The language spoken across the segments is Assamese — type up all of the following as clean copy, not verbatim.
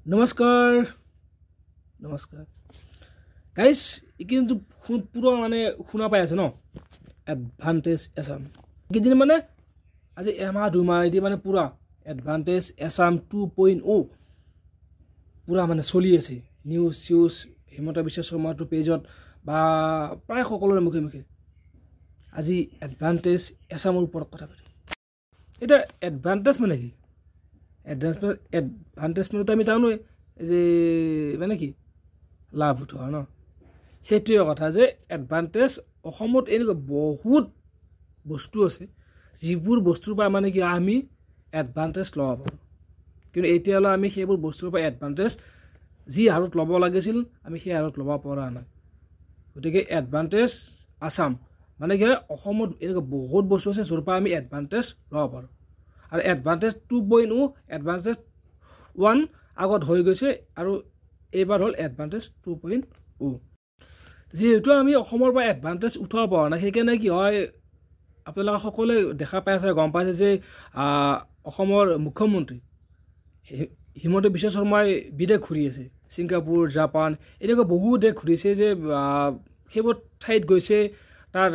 নমস্কাৰ গাইস কিন্তু পুরো মানে শুনা পাই আছে ন এডভান্টেজ এসাম কিদিন মানে আজি এমাহ দুমাহ এদি মানে পুরা এডভান্টেজ এসাম 2.0 পুরা মানে চলি আছে নিউজ হিমন্ত বিশ্ব শৰ্মাটো পেজত বা প্ৰায় সকলোৰে মুখে মুখে আজি এডভান্টেজ এসামৰ ওপৰত কথা পাতিম এটা এডভান্টেজ মানে কি এডভান্টেজ মানে আমি জানো যে মানে কি লাভ উঠোৱা ন সেইটোৱে কথা যে এডভান্টেজ অসমত এনেকুৱা বহুত বস্তু আছে যিবোৰ বস্তুৰ পৰা মানে কি আমি এডভান্টেজ ল'ব পাৰোঁ কিন্তু এতিয়ালৈ আমি সেইবোৰ বস্তুৰ পৰা এডভান্টেজ যি হাৰত ল'ব লাগিছিল আমি সেই হাৰত ল'ব পৰা নাই গতিকে এডভান্টেজ আসাম মানে কি অসমত এনেকুৱা বহুত বস্তু আছে য'ৰ পৰা আমি এডভান্টেজ ল'ব পাৰোঁ আৰু এডভান্টেজ 2.0 এডভান্টেজ 1 আগত হৈ গৈছে আৰু এইবাৰ হ'ল এডভান্টেজ 2.0 যেহেতু আমি অসমৰ পৰা এডভান্টেজ উঠাব পৰা নাই সেইকাৰণে কি হয় আপোনালোকে সকলোৱে দেখা পাই আছে গম পাইছে যে অসমৰ মুখ্যমন্ত্ৰী হিমন্ত বিশ্ব শৰ্মাই বিদেশ ঘূৰি আছে ছিংগাপুৰ জাপান এনেকুৱা বহু দেশ ঘূৰিছে যে সেইবোৰ ঠাইত গৈছে তাৰ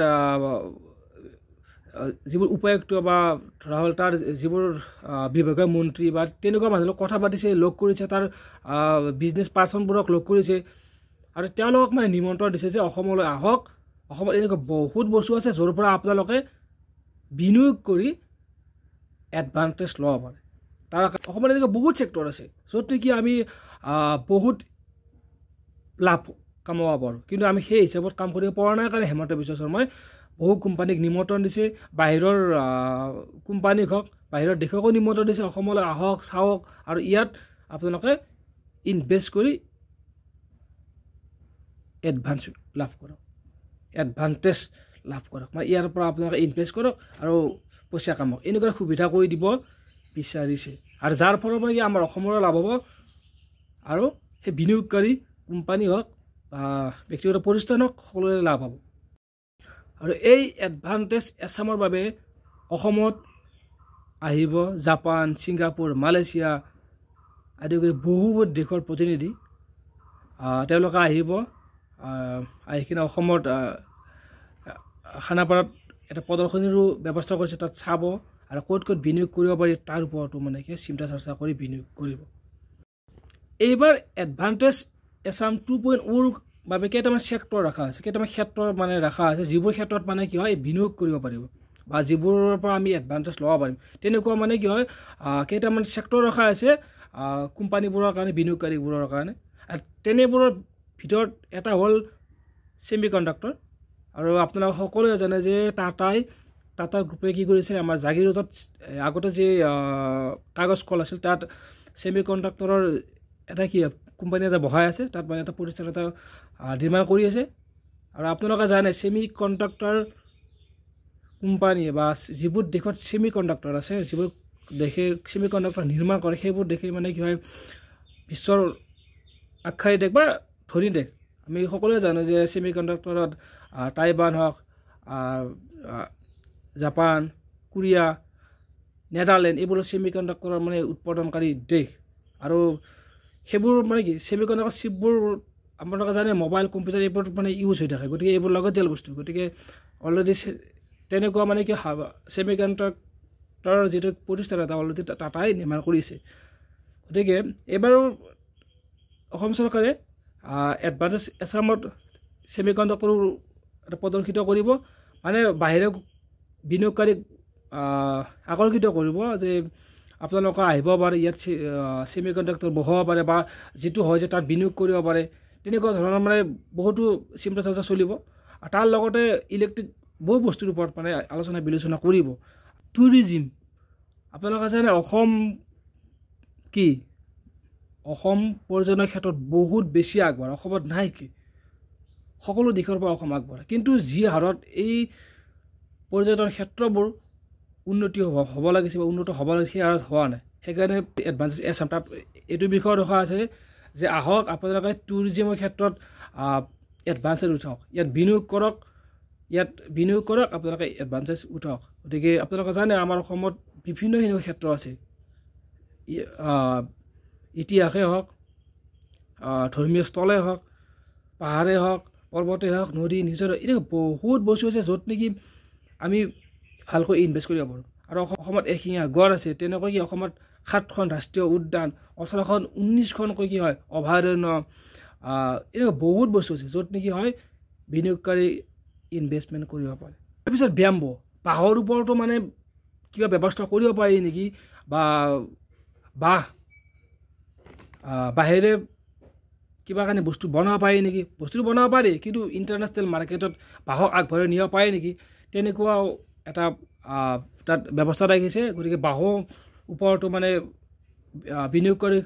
যিবোৰ উপায়ুক্ত বা ধৰা হ'ল তাৰ যিবোৰ বিভাগীয় মন্ত্ৰী বা তেনেকুৱা মানুহক কথা পাতিছে লগ কৰিছে তাৰ বিজনেছ পাৰ্চনবোৰক লগ কৰিছে আৰু তেওঁলোকক মানে নিমন্ত্ৰণ দিছে যে অসমলৈ আহক অসমত এনেকুৱা বহুত বস্তু আছে য'ৰ পৰা আপোনালোকে বিনিয়োগ কৰি এডভান্টেজ ল'ব পাৰে তাৰ অসমত এনেকুৱা বহুত ছেক্টৰ আছে য'ত নেকি আমি বহুত লাভ কামাব পাৰোঁ কিন্তু আমি সেই হিচাপত কাম কৰিব পৰা নাই কাৰণে হিমন্ত বিশ্ব শৰ্মাই বহু কোম্পানীক নিমন্ত্ৰণ দিছে বাহিৰৰ কোম্পানীক হওক বাহিৰৰ দেশকো নিমন্ত্ৰণ দিছে অসমলৈ আহক চাওক আৰু ইয়াত আপোনালোকে ইনভেষ্ট কৰি এডভান্স লাভ কৰক এডভান্টেজ লাভ কৰক মানে ইয়াৰ পৰা আপোনালোকে ইনভেষ্ট কৰক আৰু পইচা কামক এনেকুৱা সুবিধা কৰি দিব বিচাৰিছে আৰু যাৰ ফলত মানে আমাৰ অসমৰো লাভ হ'ব আৰু সেই বিনিয়োগকাৰী কোম্পানী হওক বা ব্যক্তিগত প্ৰতিষ্ঠান হওক সকলোৰে লাভ হ'ব আৰু এই এডভান্টেজ এছামৰ বাবে অসমত আহিব জাপান ছিংগাপুৰ মালয়েছিয়া আদি কৰি বহুত দেশৰ প্ৰতিনিধি তেওঁলোকে আহিব আহি কিনে অসমত খানাপাৰাত এটা প্ৰদৰ্শনীৰো ব্যৱস্থা কৰিছে তাত চাব আৰু ক'ত বিনিয়োগ কৰিব পাৰি তাৰ ওপৰতো মানে কি চিন্তা চৰ্চা কৰি বিনিয়োগ কৰিব এইবাৰ এডভান্টেজ এছাম 2.0 বাবে কেইটামান ছেক্টৰ ৰখা আছে কেইটামান ক্ষেত্ৰ মানে ৰখা আছে যিবোৰ ক্ষেত্ৰত মানে কি হয় বিনিয়োগ কৰিব পাৰিব বা যিবোৰৰ পৰা আমি এডভান্টেজ ল'ব পাৰিম তেনেকুৱা মানে কি হয় কেইটামান ছেক্টৰ ৰখা আছে কোম্পানীবোৰৰ কাৰণে বিনিয়োগকাৰীবোৰৰ কাৰণে আৰু তেনেবোৰৰ ভিতৰত এটা হ'ল ছেমি কণ্ডাক্টৰ আৰু আপোনালোকে সকলোৱে জানে যে টাটা গ্ৰুপে কি কৰিছে আমাৰ জাগিৰোডত আগতে যে কাগজ কল আছিল তাত ছেমি কণ্ডাক্টৰৰ এটা কি কোম্পানী এটা বহাই আছে তাত মানে এটা প্ৰতিষ্ঠান এটা নিৰ্মাণ কৰি আছে আৰু আপোনালোকে জানে ছেমি কণ্ডাক্টৰ কোম্পানী বা যিবোৰ দেশত ছেমি কণ্ডাক্টৰ আছে যিবোৰ দেশে ছেমি কণ্ডাক্টৰ নিৰ্মাণ কৰে সেইবোৰ দেশে মানে কি হয় বিশ্বৰ আগশাৰী দেশ বা ধনী দেশ আমি সকলোৱে জানো যে ছেমি কণ্ডাক্টৰত টাইৱান হওক জাপান কোৰিয়া নেদাৰলেণ্ড এইবোৰ ছেমি কণ্ডাক্টৰৰ মানে উৎপাদনকাৰী দেশ আৰু সেইবোৰ মানে কি ছেমি কণ্ডাক্টৰ চিপবোৰ আপোনালোকে জানে মোবাইল কম্পিউটাৰ এইবোৰ মানে ইউজ হৈ থাকে গতিকে এইবোৰ লাগতিয়াল বস্তু গতিকে অলৰেডি তেনেকুৱা মানে কি ছেমি কণ্ডাক্টৰৰ যিটো প্ৰতিষ্ঠান এটা অলৰেডি টাটাই নিৰ্মাণ কৰিছে গতিকে এইবাৰো অসম চৰকাৰে এডভান্টেজ এছামত ছেমি কণ্ডাক্টৰ এটা প্ৰদৰ্শিত কৰিব মানে বাহিৰে বিনিয়োগকাৰীক আকৰ্ষিত কৰিব যে আপোনালোকে আহিব পাৰে ইয়াত ছেমি কণ্ডাক্টৰ বহাব পাৰে বা যিটো হয় যে তাত বিনিয়োগ কৰিব পাৰে তেনেকুৱা ধৰণৰ মানে বহুতো চিন্তা চৰ্চা চলিব আৰু তাৰ লগতে ইলেক্ট্ৰিক বহু বস্তুৰ ওপৰত মানে আলোচনা বিলোচনা কৰিব টুৰিজিম আপোনালোকে জানে অসম কি অসম পৰ্যটনৰ ক্ষেত্ৰত বহুত বেছি আগবঢ়া অসমত নাই কি সকলো দিশৰ পৰা অসম আগবঢ়া কিন্তু যি হাৰত এই পৰ্যটন ক্ষেত্ৰবোৰ উন্নতি হ'ব লাগিছে বা উন্নত হ'ব লাগিছে সেই হাৰত হোৱা নাই সেইকাৰণে এডভান্টেজ এছাম তাত এইটো বিষয়ত ৰখা আছে যে আহক আপোনালোকে টুৰিজিমৰ ক্ষেত্ৰত এডভান্টেজ উঠাওক ইয়াত বিনিয়োগ কৰক আপোনালোকে এডভান্টেজ উঠাওক গতিকে আপোনালোকে জানে আমাৰ অসমত বিভিন্ন ক্ষেত্ৰ আছে ইতিহাসে হওক ধৰ্মীয় স্থলে হওক পাহাৰে হওক পৰ্বতে হওক নদী নিজৰ এনেকুৱা বহুত বস্তু আছে য'ত নেকি আমি ভালকৈ ইনভেষ্ট কৰিব পাৰোঁ আৰু অসমত এশিঙীয়া গড় আছে তেনেকৈ কি অসমত 7খন ৰাষ্ট্ৰীয় উদ্যান 18খন 19খনকৈ কি হয় অভয়াৰণ্য এনেকুৱা বহুত বস্তু আছে য'ত নেকি হয় বিনিয়োগকাৰী ইনভেষ্টমেণ্ট কৰিব পাৰে তাৰপিছত ব্যাম্বো বাঁহৰ ওপৰতো মানে কিবা ব্যৱস্থা কৰিব পাৰি নেকি বা বাহিৰে কিবা কাৰণে বস্তু বনাব পাৰি নেকি বস্তুটো বনাব পাৰি কিন্তু ইণ্টাৰনেশ্যনেল মাৰ্কেটত বাঁহক আগবঢ়াই নিব পাৰি নেকি তেনেকুৱাও এটা তাত ব্যৱস্থা ৰাখিছে গতিকে বাঁহৰ ওপৰতো মানে বিনিয়োগকাৰীৰ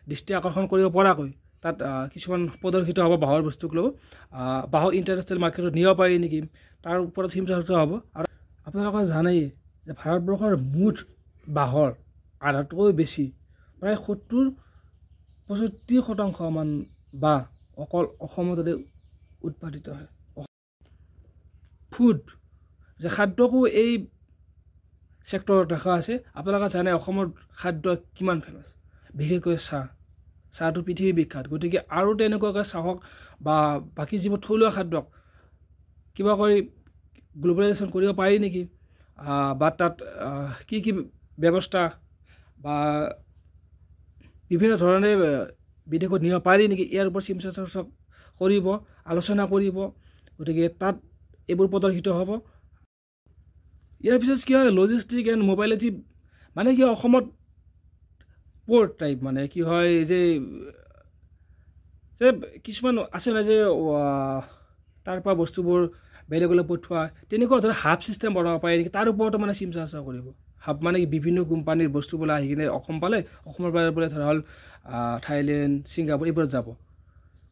দৃষ্টি আকৰ্ষণ কৰিব পৰাকৈ তাত কিছুমান প্ৰদৰ্শিত হ'ব বাঁহৰ বস্তুক লৈ বাঁহক ইণ্টাৰনেশ্যনেল মাৰ্কেটত নিব পাৰি নেকি তাৰ ওপৰত চিন্তা চৰ্চা হ'ব আৰু আপোনালোকে জানেই যে ভাৰতবৰ্ষৰ মুঠ বাঁহৰ আধাতকৈ বেছি প্ৰায় 70-75% মান বাঁহ অকল অসমতে উৎপাদিত হয় ফুড যে খাদ্যকো এই ছেক্টৰত ৰখা আছে আপোনালোকে জানে অসমৰ খাদ্য কিমান ফেমাছ বিশেষকৈ চাহটো পৃথিৱী বিখ্যাত গতিকে আৰু তেনেকুৱাকৈ চাহক বা বাকী যিবোৰ থলুৱা খাদ্যক কিবা কৰি গ্ল'বেলাইজেশ্যন কৰিব পাৰি নেকি বা তাত কি ব্যৱস্থা বা বিভিন্ন ধৰণে বিদেশত নিব পাৰি নেকি ইয়াৰ ওপৰত চিন্তা চৰ্চা কৰিব আলোচনা কৰিব গতিকে তাত এইবোৰ প্ৰদৰ্শিত হ'ব ইয়াৰ পিছত কি হয় লজিষ্টিক এণ্ড মোবাইলিটি মানে কি অসমত পৰ্ট টাইপ মানে কি হয় যে কিছুমান আছে না যে তাৰ পৰা বস্তুবোৰ বেলেগলৈ পঠোৱা তেনেকুৱা ধৰণৰ হাব ছিষ্টেম বনাব পাৰি নেকি তাৰ ওপৰতো মানে চিন্তা চৰ্চা কৰিব হাব মানে কি বিভিন্ন কোম্পানীৰ বস্তুবোৰ আহি কিনে অসম পালে অসমৰ পৰা ধৰা হ'ল থাইলেণ্ড ছিংগাপুৰ এইবোৰত যাব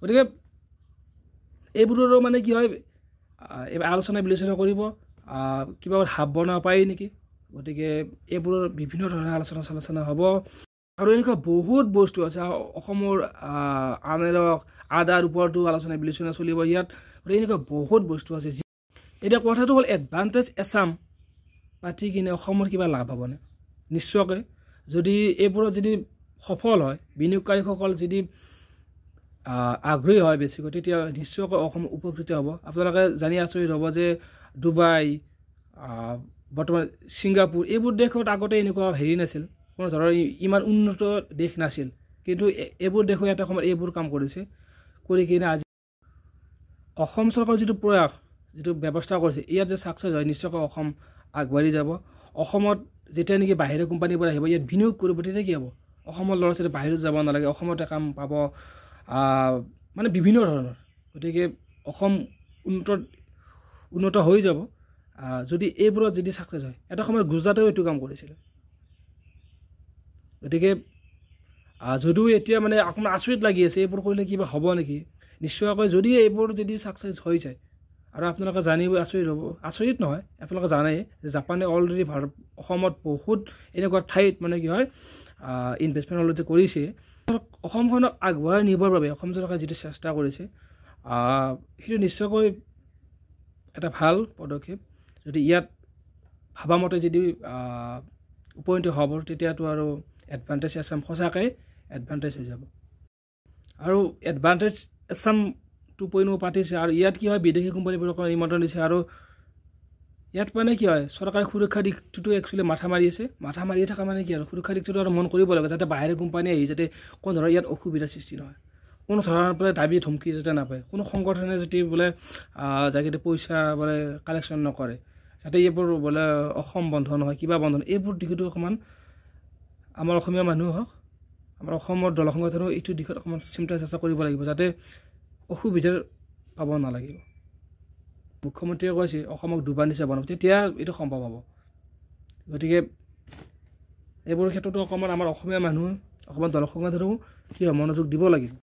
গতিকে এইবোৰৰো মানে কি হয় আলোচনা বিলোচনা কৰিব কিবা হাব বনাব পাৰি নেকি গতিকে এইবোৰৰ বিভিন্ন ধৰণৰ আলোচনা হ'ব আৰু এনেকুৱা বহুত বস্তু আছে অসমৰ আদাৰ ওপৰতো আলোচনা বিলোচনা চলিব ইয়াত এনেকুৱা বহুত বস্তু আছে এতিয়া কথাটো হ'ল এডভান্টেজ এছাম পাতি কিনে অসমৰ কিবা লাভ হ'বনে নিশ্চয়কৈ যদি এইবোৰত যদি সফল হয় বিনিয়োগকাৰীসকল যদি আগ্ৰহী হয় বেছিকৈ তেতিয়া নিশ্চয়কৈ অসম উপকৃত হ'ব আপোনালোকে জানি আচৰিত হ'ব যে ডুবাই বৰ্তমান ছিংগাপুৰ এইবোৰ দেশত আগতে এনেকুৱা হেৰি নাছিল কোনো ধৰণৰ ইমান উন্নত দেশ নাছিল কিন্তু এইবোৰ দেশে এটা সময়ত এইবোৰ কাম কৰিছে কৰি কিনে আজি অসম চৰকাৰৰ যিটো প্ৰয়াস যিটো ব্যৱস্থা কৰিছে ইয়াত যে ছাকচেছ হয় নিশ্চয়কৈ অসম আগবাঢ়ি যাব অসমত যেতিয়া নেকি বাহিৰৰ কোম্পানীবোৰ আহিব ইয়াত বিনিয়োগ কৰিব তেতিয়া কি হ'ব অসমৰ ল'ৰা ছোৱালী বাহিৰত যাব নালাগে অসমতে কাম পাব মানে বিভিন্ন ধৰণৰ গতিকে অসম উন্নত হৈ যাব যদি এইবোৰত যদি ছাকচেছ হয় এটা সময়ত গুজৰাটেও এইটো কাম কৰিছিলে গতিকে যদিও এতিয়া মানে অকণমান আচৰিত লাগি আছে এইবোৰ কৰিলে কিবা হ'ব নেকি নিশ্চয়কৈ যদি এইবোৰ যদি ছাকচেছ হৈ যায় আৰু আপোনালোকে জানিব আচৰিত নহয় আপোনালোকে জানে যে জাপানে অলৰেডি অসমত বহুত এনেকুৱা ঠাইত মানে কি হয় ইনভেষ্টমেণ্ট অলৰেডি কৰিছে অসমখনক আগবঢ়াই নিবৰ বাবে অসম চৰকাৰে যিটো চেষ্টা কৰিছে সেইটো নিশ্চয়কৈ এটা ভাল পদক্ষেপ যদি ইয়াত ভাবামতে যদি উপনীত হ'ব তেতিয়াতো আৰু এডভান্টেজ এছাম সঁচাকৈ এডভান্টেজ হৈ যাব আৰু এডভান্টেজ এছাম 2.0 পাতিছে আৰু ইয়াত কি হয় বিদেশী কোম্পানীবোৰক নিমন্ত্ৰণ দিছে আৰু ইয়াত মানে কি হয় চৰকাৰে সুৰক্ষা দিশটোতো একচুৱেলি মাথা মাৰিয়ে থকা মানে কি আৰু সুৰক্ষা দিশটোতো আৰু মন কৰিব লাগে যাতে বাহিৰৰ কোম্পানী আহি যাতে কোনো ধৰণৰ ইয়াত অসুবিধাৰ সৃষ্টি নহয় কোনো ধৰণৰ বোলে দাবী ধমকি যাতে নাপায় কোনো সংগঠনে যদি বোলে যাতে পইচা বোলে কালেকশ্যন নকৰে যাতে এইবোৰ বোলে অসম বন্ধ নহয় কিবা বন্ধ নহয় এইবোৰ দিশতো অকণমান আমাৰ অসমীয়া মানুহ হওক আমাৰ অসমৰ দল সংগঠনেও এইটো দিশত অকণমান চিন্তা চৰ্চা কৰিব লাগিব যাতে অসুবিধাৰ পাব নালাগিব মুখ্যমন্ত্ৰীয়ে কৈছে অসমক দুবাৰ নিচা বনাব তেতিয়া এইটো সম্ভৱ হ'ব গতিকে এইবোৰ ক্ষেত্ৰতো অকণমান আমাৰ অসমীয়া মানুহ অকণমান দল সংগঠনেও কি হয় মনোযোগ দিব লাগিব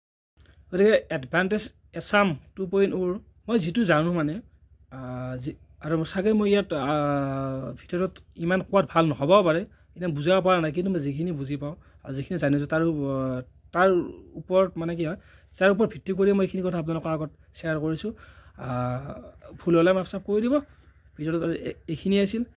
গতিকে এডভান্টেজ এছাম 2.0 মই যিটো জানো মানে আৰু চাগে মই ইয়াত ভিতৰত ইমান কোৱাত ভাল নহ'বও পাৰে এতিয়া বুজাব পৰা নাই কিন্তু মই যিখিনি বুজি পাওঁ আৰু যিখিনি জানিছোঁ তাৰ ওপৰত মানে কি হয় তাৰ ওপৰত ভিত্তি কৰি মই এইখিনি কথা আপোনালোকৰ আগত শ্বেয়াৰ কৰিছোঁ ভুল হ'লে মাফ চাফ কৰি দিব ভিডিঅ'টোত এইখিনিয়ে আছিল